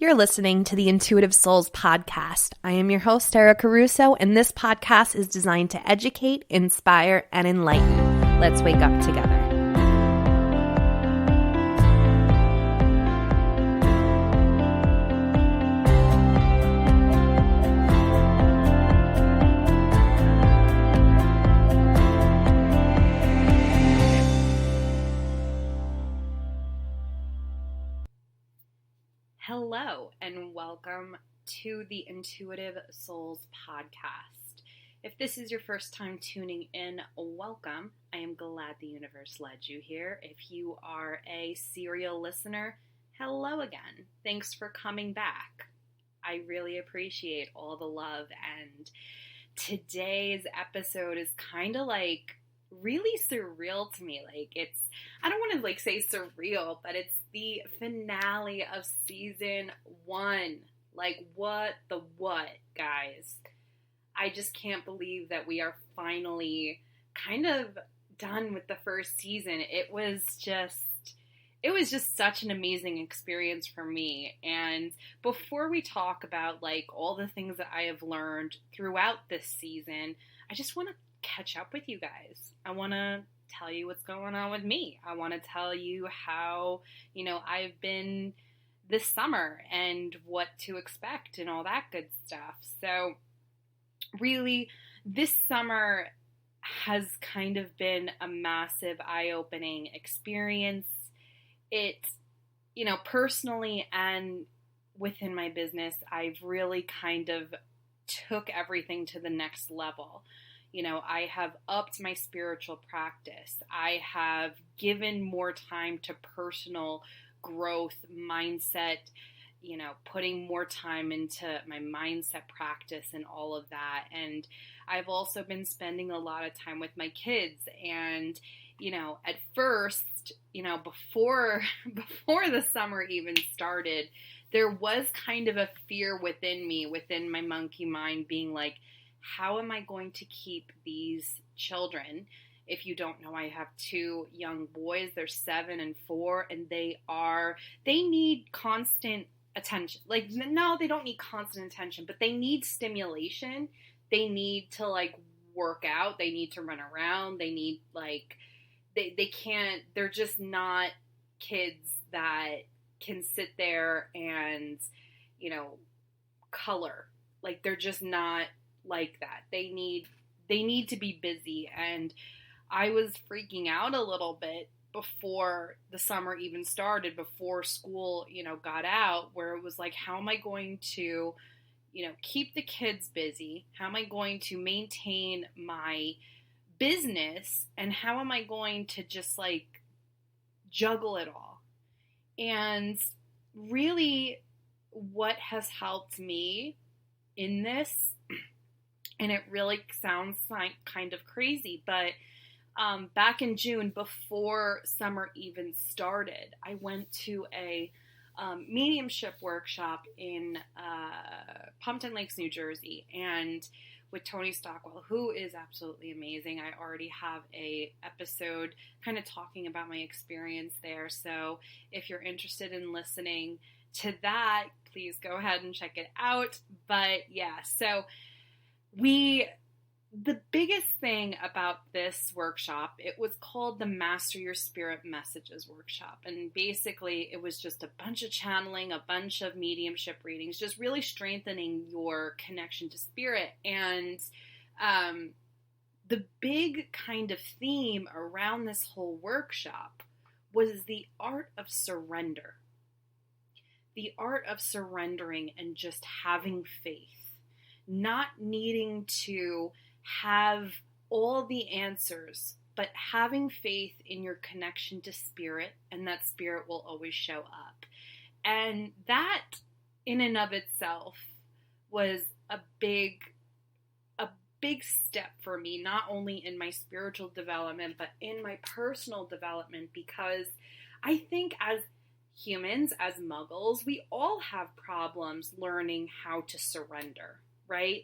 You're listening to the Intuitive Souls podcast. I am your host, Sarah Caruso, and this podcast is designed to educate, inspire, and enlighten. Let's wake up together. Hello, and welcome to the Intuitive Souls podcast. If this is your first time tuning in, welcome. I am glad the universe led you here. If you are a serial listener, hello again. Thanks for coming back. I really appreciate all the love, and today's episode is kind of like really surreal to me. I don't want to say surreal, but it's the finale of season 1. What, guys? I just can't believe that we are finally kind of done with the first season. It was just such an amazing experience for me. And before we talk about all the things that I have learned throughout this season, I just want to catch up with you guys. I want to tell you what's going on with me. I want to tell you how, I've been this summer and what to expect and all that good stuff. So really, this summer has kind of been a massive eye-opening experience. It's, personally and within my business, I've really kind of took everything to the next level. I have upped my spiritual practice. I have given more time to personal growth, mindset, putting more time into my mindset practice and all of that. And I've also been spending a lot of time with my kids. And, at first, before the summer even started, there was kind of a fear within me, within my monkey mind, being like, how am I going to keep these children? If you don't know, I have 2 young boys. They're 7 and 4, and they need constant attention. No, they don't need constant attention, but they need stimulation. They need to work out. They need to run around. They need they're just not kids that can sit there and, color. They're just not like that. They need to be busy. And I was freaking out a little bit before the summer even started, before school, got out, where it was how am I going to, keep the kids busy? How am I going to maintain my business? And how am I going to just juggle it all? And really what has helped me in this, and it really sounds kind of crazy, but back in June, before summer even started, I went to a mediumship workshop in Pumpkin Lakes, New Jersey, and with Tony Stockwell, who is absolutely amazing. I already have a episode kind of talking about my experience there, so if you're interested in listening to that, please go ahead and check it out. But yeah, so the biggest thing about this workshop, it was called the Master Your Spirit Messages Workshop. And basically it was just a bunch of channeling, a bunch of mediumship readings, just really strengthening your connection to spirit. And the big kind of theme around this whole workshop was the art of surrender. The art of surrendering and just having faith. Not needing to have all the answers, but having faith in your connection to spirit, and that spirit will always show up. And that in and of itself was a big step for me, not only in my spiritual development, but in my personal development, because I think as humans, as muggles, we all have problems learning how to surrender, right?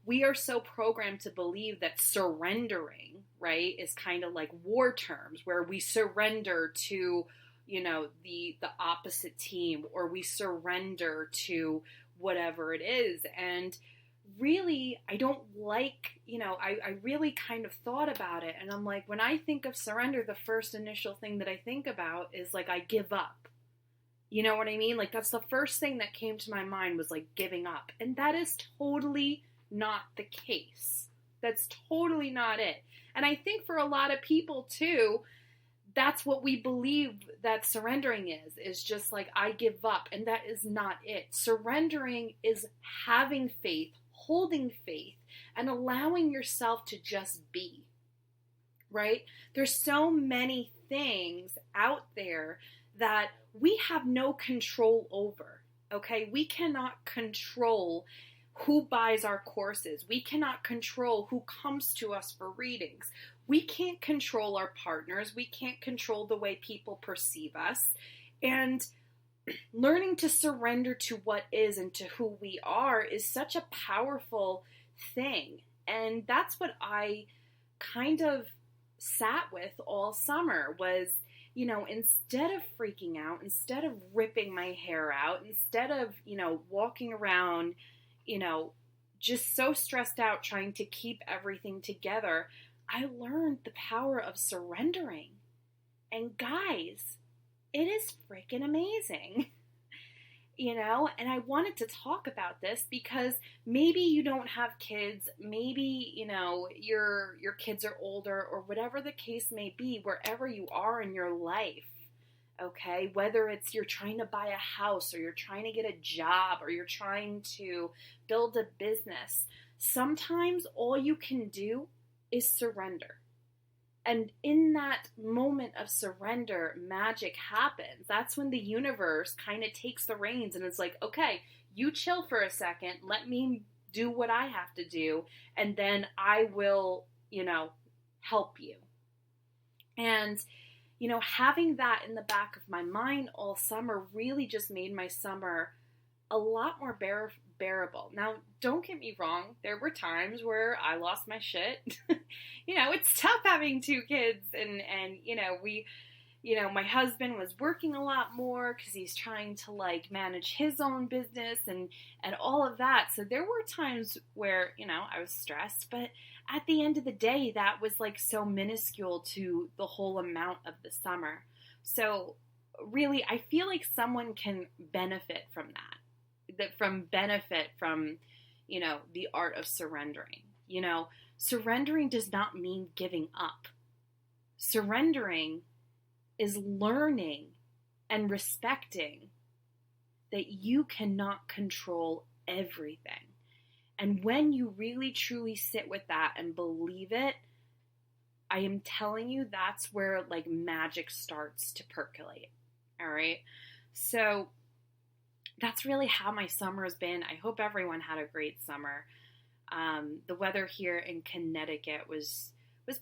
We are so programmed to believe that surrendering, right, is kind of like war terms, where we surrender to the opposite team, or we surrender to whatever it is. And really, I don't like, I really kind of thought about it. And I'm like, when I think of surrender, the first initial thing that I think about is like, I give up. You know what I mean? Like, that's the first thing that came to my mind, was like giving up. And that is totally not the case. That's totally not it. And I think for a lot of people too, that's what we believe that surrendering is just like, I give up. And that is not it. Surrendering is having faith, holding faith, and allowing yourself to just be, right? There's so many things out there that we have no control over, okay? We cannot control who buys our courses. We cannot control who comes to us for readings. We can't control our partners. We can't control the way people perceive us. And learning to surrender to what is and to who we are is such a powerful thing. And that's what I kind of sat with all summer was, instead of freaking out, instead of ripping my hair out, instead of, walking around, just so stressed out trying to keep everything together, I learned the power of surrendering. And guys, it is freaking amazing, and I wanted to talk about this because maybe you don't have kids, maybe, your kids are older, or whatever the case may be, wherever you are in your life, okay? Whether it's you're trying to buy a house, or you're trying to get a job, or you're trying to build a business, sometimes all you can do is surrender. And in that moment of surrender, magic happens. That's when the universe kind of takes the reins and it's like, okay, you chill for a second. Let me do what I have to do. And then I will, help you. And, having that in the back of my mind all summer really just made my summer a lot more bearable. Now, don't get me wrong. There were times where I lost my shit. It's tough having two kids and my husband was working a lot more because he's trying to like manage his own business and all of that. So there were times where, I was stressed, but at the end of the day, that was like so minuscule to the whole amount of the summer. So really, I feel like someone can benefit from that benefit from, the art of surrendering. Surrendering does not mean giving up. Surrendering is learning and respecting that you cannot control everything. And when you really truly sit with that and believe it, I am telling you, that's where like magic starts to percolate. All right. So that's really how my summer has been. I hope everyone had a great summer. The weather here in Connecticut was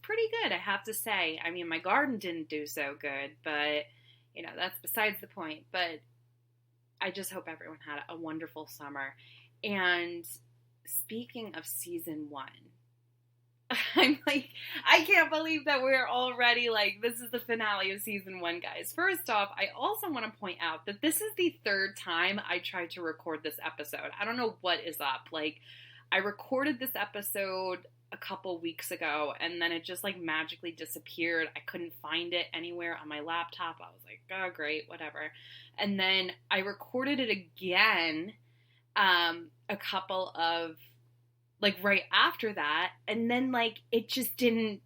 pretty good, I have to say. I mean, my garden didn't do so good, but, that's besides the point. But I just hope everyone had a wonderful summer. And speaking of season 1, I'm like, I can't believe that we're already like, this is the finale of season 1, guys. First off, I also want to point out that this is the 3rd time I tried to record this episode. I don't know what is up. Like, I recorded this episode a couple weeks ago and then it just like magically disappeared. I couldn't find it anywhere on my laptop. I was like, oh, great, whatever. And then I recorded it again, a couple of like right after that, and then like it just didn't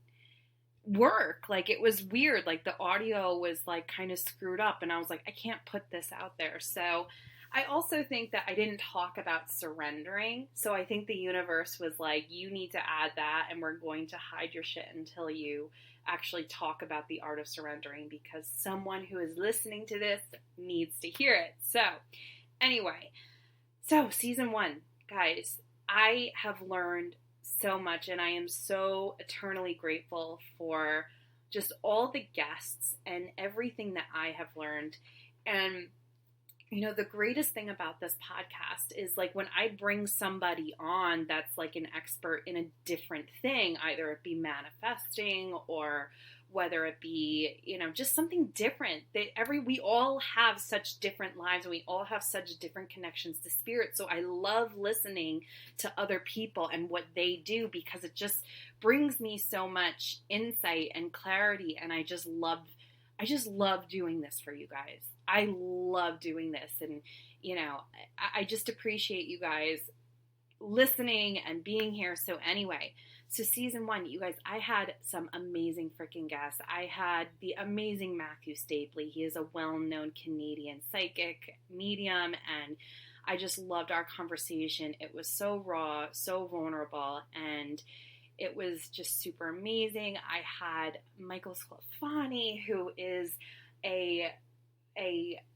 work. Like it was weird. Like the audio was like kind of screwed up, and I was like, I can't put this out there. So I also think that I didn't talk about surrendering. So I think the universe was like, you need to add that, and we're going to hide your shit until you actually talk about the art of surrendering, because someone who is listening to this needs to hear it. So anyway, so season 1, guys, I have learned so much, and I am so eternally grateful for just all the guests and everything that I have learned. And, the greatest thing about this podcast is like when I bring somebody on that's like an expert in a different thing, either it be manifesting or whether it be, just something different. We all have such different lives, and we all have such different connections to spirit. So I love listening to other people and what they do, because it just brings me so much insight and clarity. And I just love doing this for you guys. I love doing this. And, I just appreciate you guys listening and being here. So anyway, so season 1, you guys, I had some amazing freaking guests. I had the amazing Matthew Stapley. He is a well-known Canadian psychic medium, and I just loved our conversation. It was so raw, so vulnerable, and it was just super amazing. I had Michael Sclafani, who is a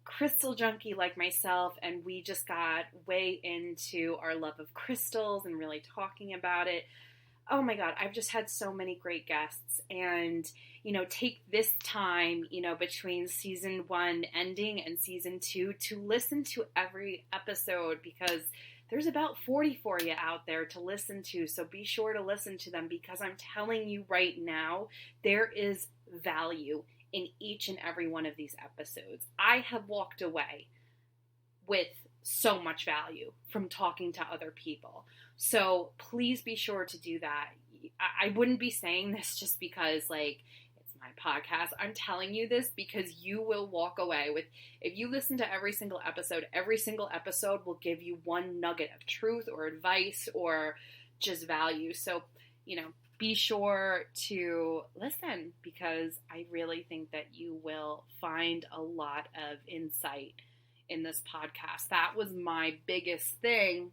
crystal junkie like myself, and we just got way into our love of crystals and really talking about it. Oh my God, I've just had so many great guests. And, take this time, between season 1 ending and season 2 to listen to every episode, because there's about 40 for you out there to listen to. So be sure to listen to them, because I'm telling you right now, there is value in each and every one of these episodes. I have walked away with so much value from talking to other people. So please be sure to do that. I wouldn't be saying this just because it's my podcast. I'm telling you this because you will walk away with, if you listen to every single episode will give you one nugget of truth or advice or just value. So, be sure to listen, because I really think that you will find a lot of insight in this podcast. That was my biggest thing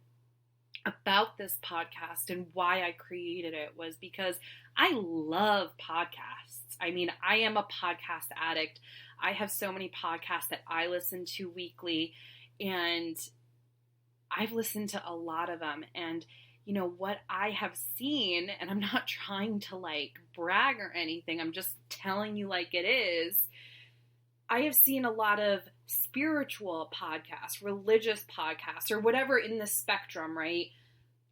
about this podcast, and why I created it was because I love podcasts. I mean, I am a podcast addict. I have so many podcasts that I listen to weekly, and I've listened to a lot of them. And what I have seen, and I'm not trying to brag or anything, I'm just telling you like it is, I have seen a lot of spiritual podcasts, religious podcasts, or whatever in the spectrum, right?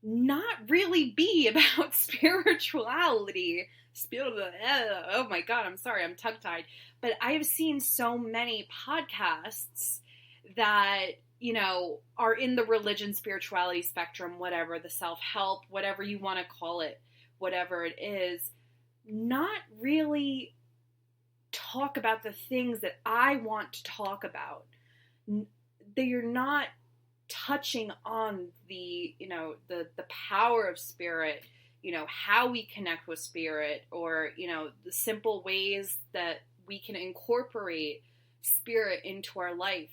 Not really be about spirituality. Oh my God, I'm sorry, I'm tongue-tied. But I have seen so many podcasts that, are in the religion, spirituality spectrum, whatever, the self-help, whatever you want to call it, whatever it is, not really talk about the things that I want to talk about. They are not touching on the power of spirit, how we connect with spirit, or, the simple ways that we can incorporate spirit into our life.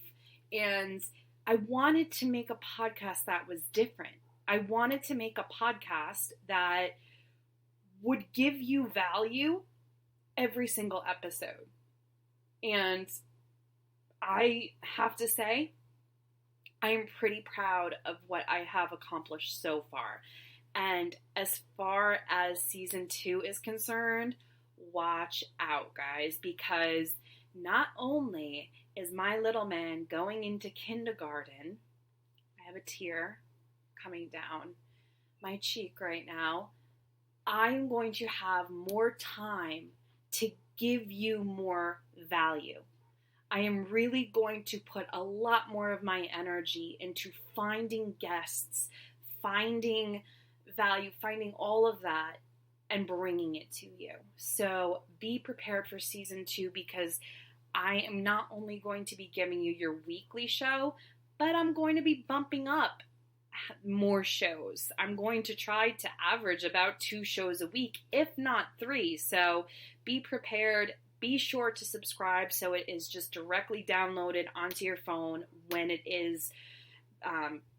And I wanted to make a podcast that was different. I wanted to make a podcast that would give you value every single episode. And I have to say, I am pretty proud of what I have accomplished so far. And as far as season 2 is concerned, watch out, guys, because not only is my little man going into kindergarten, I have a tear coming down my cheek right now, I'm going to have more time to give you more value. I am really going to put a lot more of my energy into finding guests, finding value, finding all of that, and bringing it to you. So be prepared for season 2, because I am not only going to be giving you your weekly show, but I'm going to be bumping up more shows. I'm going to try to average about 2 shows a week, if not 3. So be prepared. Be sure to subscribe so it is just directly downloaded onto your phone when it is,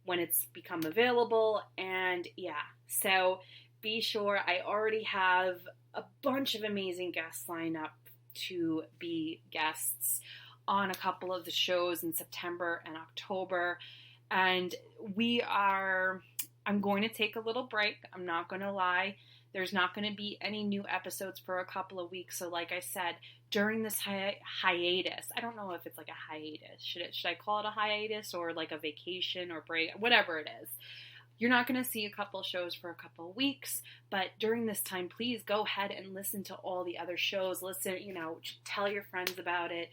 when it's become available. And yeah, so be sure. I already have a bunch of amazing guests lined up to be guests on a couple of the shows in September and October. And I'm going to take a little break. I'm not going to lie. There's not going to be any new episodes for a couple of weeks. So like I said, during this hiatus, I don't know if it's like a hiatus. Should I call it a hiatus or like a vacation or break, whatever it is. you're not going to see a couple shows for a couple weeks, but during this time, please go ahead and listen to all the other shows. Listen, tell your friends about it.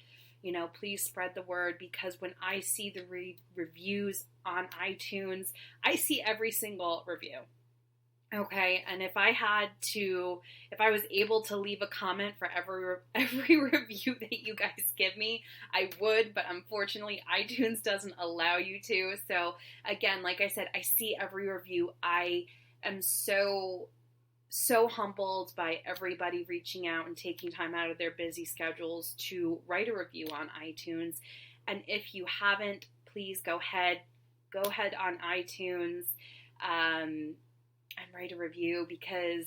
Please spread the word, because when I see the reviews on iTunes, I see every single review. Okay, and if I was able to leave a comment for every review that you guys give me, I would, but unfortunately iTunes doesn't allow you to. So again, like I said, I see every review. I am so humbled by everybody reaching out and taking time out of their busy schedules to write a review on iTunes. And if you haven't, please go ahead on iTunes, and write a review, because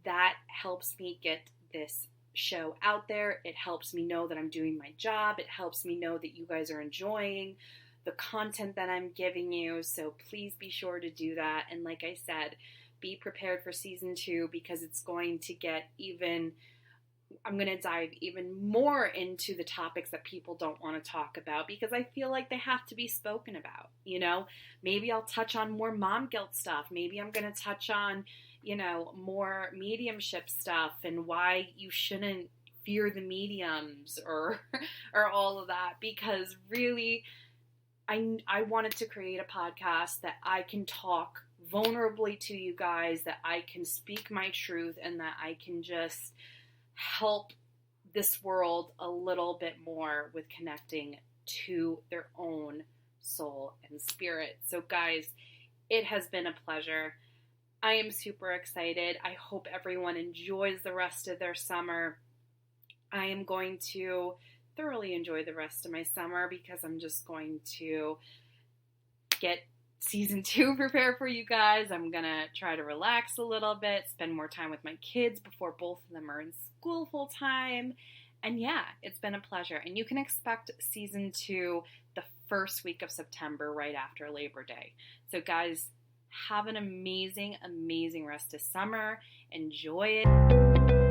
that helps me get this show out there. It helps me know that I'm doing my job. It helps me know that you guys are enjoying the content that I'm giving you. So please be sure to do that. And like I said, be prepared for season 2, because it's going to get I'm going to dive even more into the topics that people don't want to talk about, because I feel like they have to be spoken about. Maybe I'll touch on more mom guilt stuff. Maybe I'm going to touch on, more mediumship stuff and why you shouldn't fear the mediums or all of that, because really I wanted to create a podcast that I can talk vulnerably to you guys, that I can speak my truth, and that I can just help this world a little bit more with connecting to their own soul and spirit. So guys, it has been a pleasure. I am super excited. I hope everyone enjoys the rest of their summer. I am going to thoroughly enjoy the rest of my summer, because I'm just going to get season 2 prepared for you guys. I'm going to try to relax a little bit, spend more time with my kids before both of them are in school full time. And yeah, it's been a pleasure. And you can expect season 2 the first week of September, right after Labor Day. So guys, have an amazing, amazing rest of summer. Enjoy it.